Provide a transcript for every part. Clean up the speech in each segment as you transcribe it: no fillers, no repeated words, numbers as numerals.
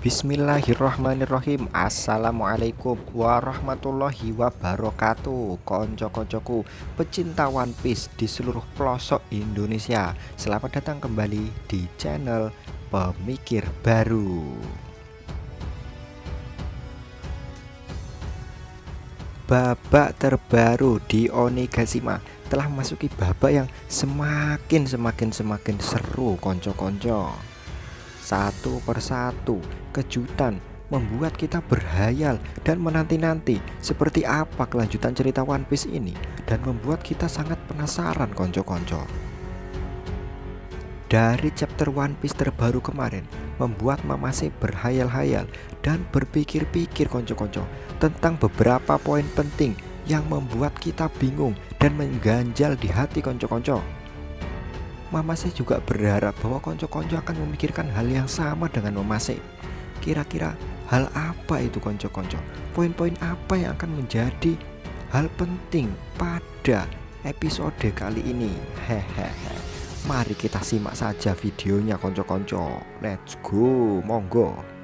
Bismillahirrahmanirrahim. Assalamualaikum warahmatullahi wabarakatuh. Konco-koncoku pecinta One Piece di seluruh pelosok Indonesia, selamat datang kembali di channel Pemikir Baru. Babak terbaru di Onigashima telah memasuki babak yang semakin seru, konco-konco. Satu persatu kejutan membuat kita berhayal dan menanti-nanti seperti apa kelanjutan cerita One Piece ini, dan membuat kita sangat penasaran, konco-konco. Dari chapter One Piece terbaru kemarin membuat Mamase berhayal-hayal dan berpikir-pikir, konco-konco, tentang beberapa poin penting yang membuat kita bingung dan mengganjal di hati, konco-konco. Mamase juga berharap bahwa konco-konco akan memikirkan hal yang sama dengan Mamase. Kira-kira hal apa itu, konco-konco? Poin-poin apa yang akan menjadi hal penting pada episode kali ini? Hehehe. Mari kita simak saja videonya, konco-konco. Let's go, monggo.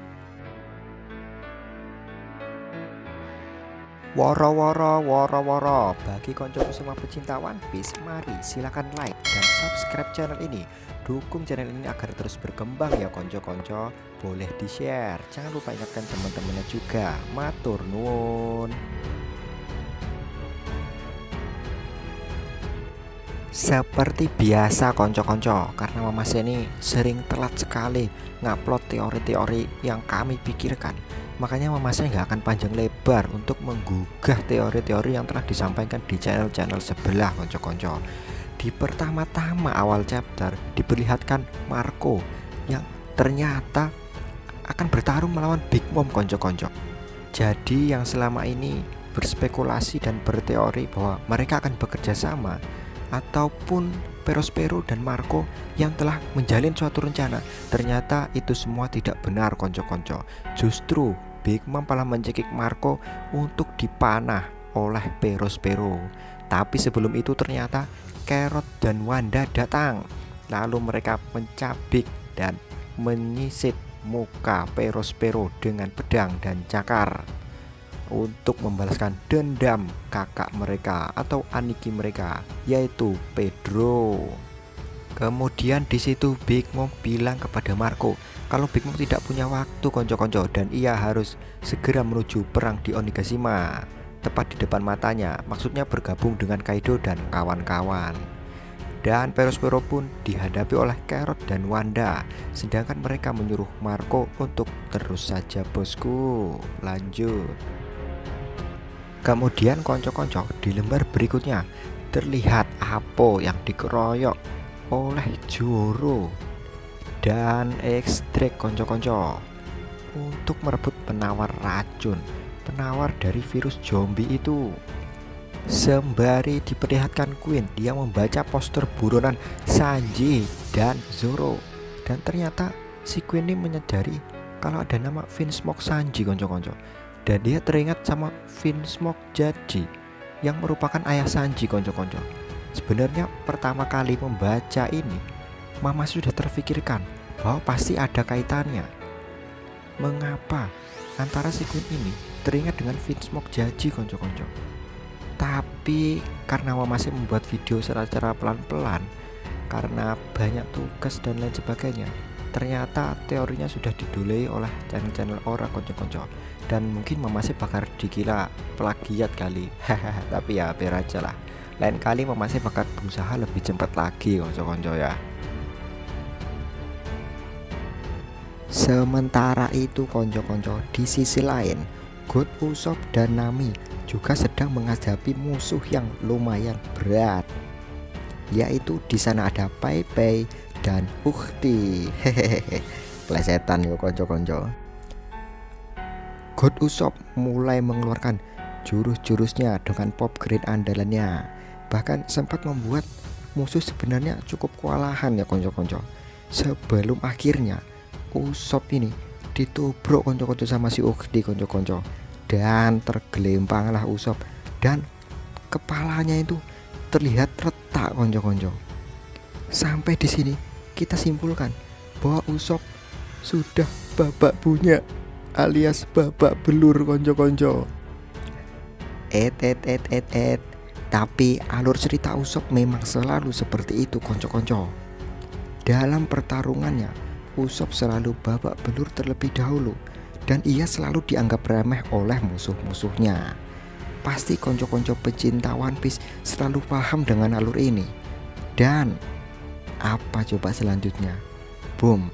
Woro bagi koncoku semua pecinta One Piece, mari silakan like dan subscribe channel ini. Dukung channel ini agar terus berkembang ya, konco-konco. Boleh di share, jangan lupa ingatkan teman-temannya juga. Matur nuwun. Seperti biasa, konco-konco, karena Mamase ini sering telat sekali ngupload teori-teori yang kami pikirkan, makanya Mamase nggak akan panjang lebar untuk menggugah teori-teori yang telah disampaikan di channel-channel sebelah, konco-konco. Di pertama-tama awal chapter diperlihatkan Marco yang ternyata akan bertarung melawan Big Mom, konco-konco. Jadi yang selama ini berspekulasi dan berteori bahwa mereka akan bekerja sama, ataupun Perospero dan Marco yang telah menjalin suatu rencana, ternyata itu semua tidak benar, konco-konco. Justru Big Mom malah mencekik Marco untuk dipanah oleh Perospero. Tapi sebelum itu ternyata Carrot dan Wanda datang. Lalu mereka mencabik dan menyisit muka Perospero dengan pedang dan cakar untuk membalaskan dendam kakak mereka atau aniki mereka, yaitu Pedro. Kemudian di situ Big Mom bilang kepada Marco kalau Big Mom tidak punya waktu, konco-konco, dan ia harus segera menuju perang di Onigashima tepat di depan matanya, maksudnya bergabung dengan Kaido dan kawan-kawan. Dan Perospero pun dihadapi oleh Carrot dan Wanda, sedangkan mereka menyuruh Marco untuk terus saja, bosku, lanjut. Kemudian konco-konco di lembar berikutnya terlihat Apo yang dikeroyok oleh Zoro dan X-Drake, konco-konco, untuk merebut penawar racun, penawar dari virus zombie itu. Sembari diperlihatkan Queen yang membaca poster buronan Sanji dan Zoro, dan ternyata si Queen ini menyadari kalau ada nama Vinsmoke Sanji, konco-konco, dan dia teringat sama Vinsmoke Jadi yang merupakan ayah Sanji, konco-konco. Sebenarnya pertama kali membaca ini, Mama sudah terfikirkan bahwa pasti ada kaitannya. Mengapa antara si Queen ini teringat dengan Vinsmoke Jadi, konco-konco? Tapi karena Mama masih membuat video secara pelan-pelan, karena banyak tugas dan lain sebagainya, ternyata teorinya sudah didulai oleh channel-channel orang, konco-konco, dan mungkin Mamase bakal dikira plagiat kali. Tapi ya biar aja lah, lain kali Mamase bakal berusaha lebih cepat lagi, konco-konco ya. Sementara itu, konco-konco, di sisi lain God Usopp dan Nami juga sedang menghadapi musuh yang lumayan berat, yaitu di sana ada Pai Pai dan Ukhti. Hehehe, plesetan yo, konco-konco. God Usopp mulai mengeluarkan jurus-jurusnya dengan pop grade andalannya, bahkan sempat membuat musuh sebenarnya cukup kewalahan ya, konco-konco. Sebelum akhirnya Usopp ini ditubruk, konco-konco, sama si Ukhti, konco-konco, dan tergelempanglah Usopp dan kepalanya itu terlihat retak, konco-konco. Sampai di sini kita simpulkan bahwa Usopp sudah babak punya alias babak belur konco-konco. Tapi alur cerita Usop memang selalu seperti itu konco-konco. Dalam pertarungannya, Usop selalu babak belur terlebih dahulu, dan ia selalu dianggap remeh oleh musuh-musuhnya. Pasti konco-konco pecinta One Piece selalu paham dengan alur ini. Dan apa coba selanjutnya? Boom,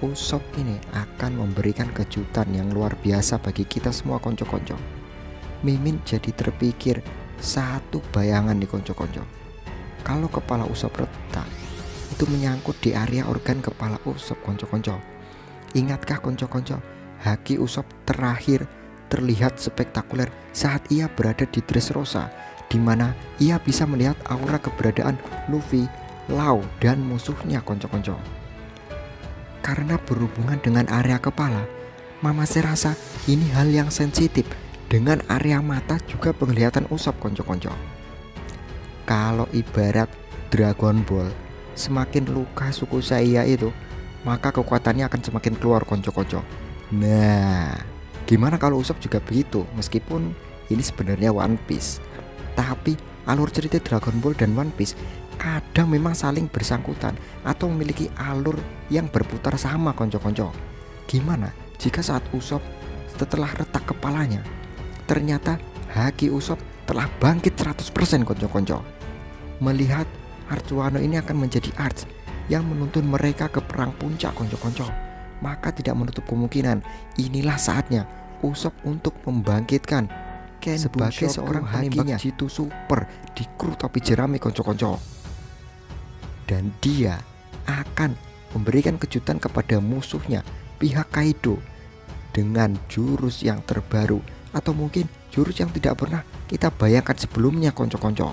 Usop ini akan memberikan kejutan yang luar biasa bagi kita semua konco-konco. Mimin jadi terpikir satu bayangan nih konco-konco. Kalau kepala Usop retak, itu menyangkut di area organ kepala Usop konco-konco. Ingatkah konco-konco, haki Usop terakhir terlihat spektakuler saat ia berada di Dressrosa, di mana ia bisa melihat aura keberadaan Luffy, Law, dan musuhnya konco-konco. Karena berhubungan dengan area kepala, Mamase rasa ini hal yang sensitif. Dengan area mata juga penglihatan Usop konco-konco. Kalau ibarat Dragon Ball, semakin luka suku Saiya itu, maka kekuatannya akan semakin keluar konco-konco. Nah, gimana kalau Usop juga begitu? Meskipun ini sebenarnya One Piece, tapi alur cerita Dragon Ball dan One Piece kadang memang saling bersangkutan atau memiliki alur yang berputar sama konco-konco. Gimana jika saat Usop setelah retak kepalanya, ternyata haki Usop telah bangkit 100% konco-konco. Melihat Arch Wano ini akan menjadi Arch yang menuntun mereka ke perang puncak konco-konco, maka tidak menutup kemungkinan inilah saatnya Usop untuk membangkitkan Ken sebagai seorang penembak jitu super di kru topi jerami konco-konco. Dan dia akan memberikan kejutan kepada musuhnya pihak Kaido dengan jurus yang terbaru, atau mungkin jurus yang tidak pernah kita bayangkan sebelumnya konco-konco.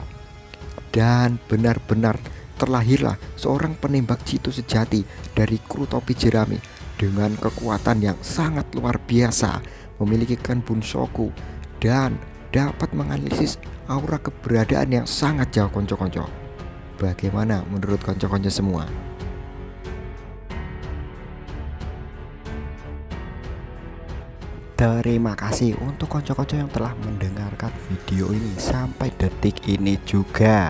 Dan benar-benar terlahirlah seorang penembak jitu sejati dari kru topi jerami dengan kekuatan yang sangat luar biasa, memiliki Ken Bunshoku, dan dapat menganalisis aura keberadaan yang sangat jauh konco-konco. Bagaimana menurut konco-konco semua? Terima kasih untuk konco-konco yang telah mendengarkan video ini sampai detik ini juga.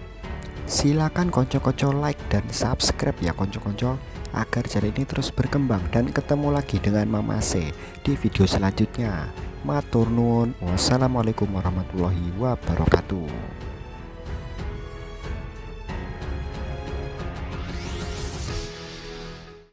Silakan konco-konco like dan subscribe ya konco-konco, agar channel ini terus berkembang dan ketemu lagi dengan Mamase di video selanjutnya. Matur nuwun. Wassalamualaikum warahmatullahi wabarakatuh.